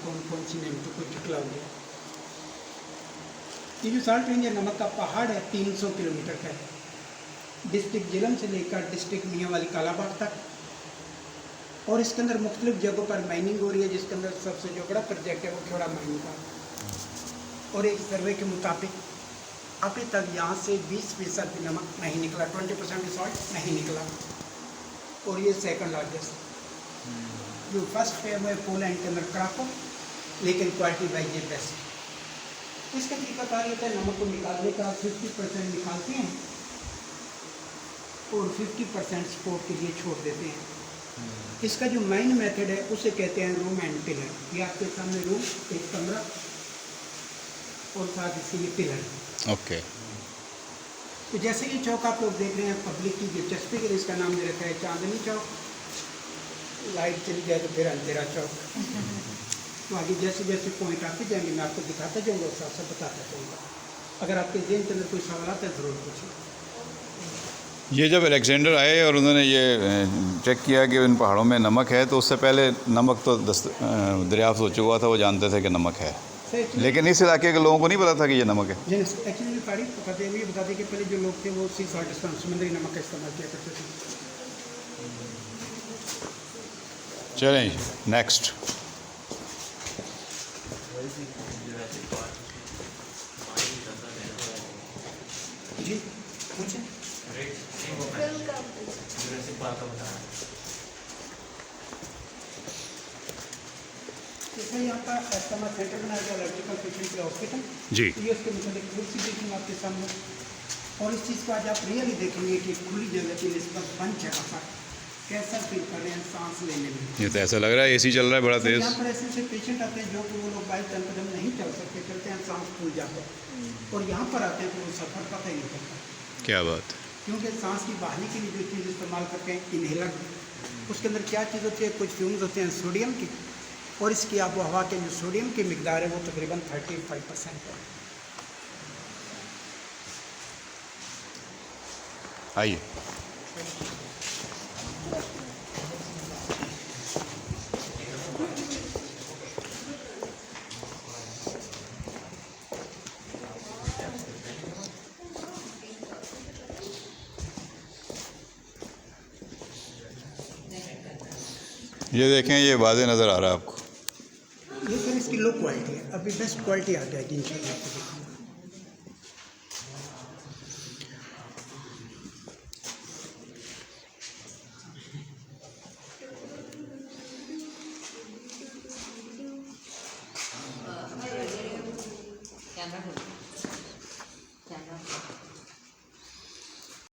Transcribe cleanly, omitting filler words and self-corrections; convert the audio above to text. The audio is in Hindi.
कौन कौन सी नेम तो कुछ निकला हो गया। ये जो साल्ट रेंज है, नमक का पहाड़ है, 300 किलोमीटर का है, डिस्ट्रिक्ट झेलम से लेकर डिस्ट्रिक्ट मियांवाली कालाबाग तक। और इसके अंदर मुख्तलिफ जगहों पर माइनिंग हो रही है, जिसके अंदर सबसे जो बड़ा प्रोजेक्ट है वो खेड़ा माइनिंग का। और एक सर्वे के मुताबिक अभी तक यहाँ से 20% भी नमक नहीं निकला, 20% भी सॉल्ट नहीं निकला। और ये सेकंड लार्जेस्ट, जो फर्स्ट है वो है पोलैंड के अंदर क्राको, लेकिन क्वालिटी वाइज ये बेस्ट। इसका तरीका कार होता है, नमक को निकालने का 50% निकालते हैं और 50% स्पोर्ट के लिए छोड़ देते हैं। इसका जो मेन मेथड है उसे कहते हैं रूम एंड पिलर। ये आपके सामने रूम, एक कमरा और साथ इससे ये पिलर। ओके। तो जैसे ये चौक आप लोग देख रहे हैं, पब्लिक की दिलचस्पी के लिए इसका नाम दे रखा है चांदनी चौक। लाइट चली जाए तो फिर अंधेरा चौक। तो आगे जैसे जैसे पॉइंट आते जाएंगे मैं आपको दिखाता जाऊँगा, उस हिसाब से बताता जाऊँगा। अगर आपके ज़हन के अंदर कोई सवाल आता है ज़रूर पूछिए। ये जब अलेक्जेंडर आए और उन्होंने ये चेक किया कि इन पहाड़ों में नमक है, तो उससे पहले नमक तो दरियाफ्त हो चुका था, वो जानते थे कि नमक है, लेकिन इस इलाके के लोगों को नहीं पता था कि ये नमक है। एक्चुअली तारीफ बताते हैं, ये बताते कि पहले जो लोग थे वो सी सॉल्ट समुद्री नमक का इस्तेमाल किया करते थे। चलें नेक्स्ट। जी पूछें। जैसे यहाँ पर एस्टमा सेंटर बनाया गया एलर्जिकल पेशेंट के हॉस्पिटल जी। ये उसके मतलब एक सी देखूँगा आपके सामने। और इस चीज़ को आज आप रियली देखेंगे कि खुली जगह के लिए इसका पंच है आपका, कैसा फील कर रहे हैं सांस लेने में। ये तो ऐसा लग रहा है एसी चल रहा है बड़ा तेज़। यहाँ पर ऐसे पेशेंट आते हैं जो कि वो लोग 22 कदम नहीं चल सकते, चलते हैं सांस फूल जाते हैं, और यहाँ पर आते हैं तो वो सफ़र पता ही नहीं चलता। क्या बात। क्योंकि सांस की बहाली के लिए जो चीज़ इस्तेमाल करते हैं इन्हेलर, उसके अंदर क्या चीज़ होती है, कुछ फ्यूम्स होते हैं सोडियम की, और इसकी आबो हवा के जो सोडियम की मिकदार है वो तकरीबन 35% है। आइए। ये देखें, ये वाज़े नज़र आ रहा है आपको। ये सर इसकी लो क्वालिटी है, अभी बेस्ट क्वालिटी आ जाएगी इंशाल्लाह आपको दिखाऊंगा। कैमरा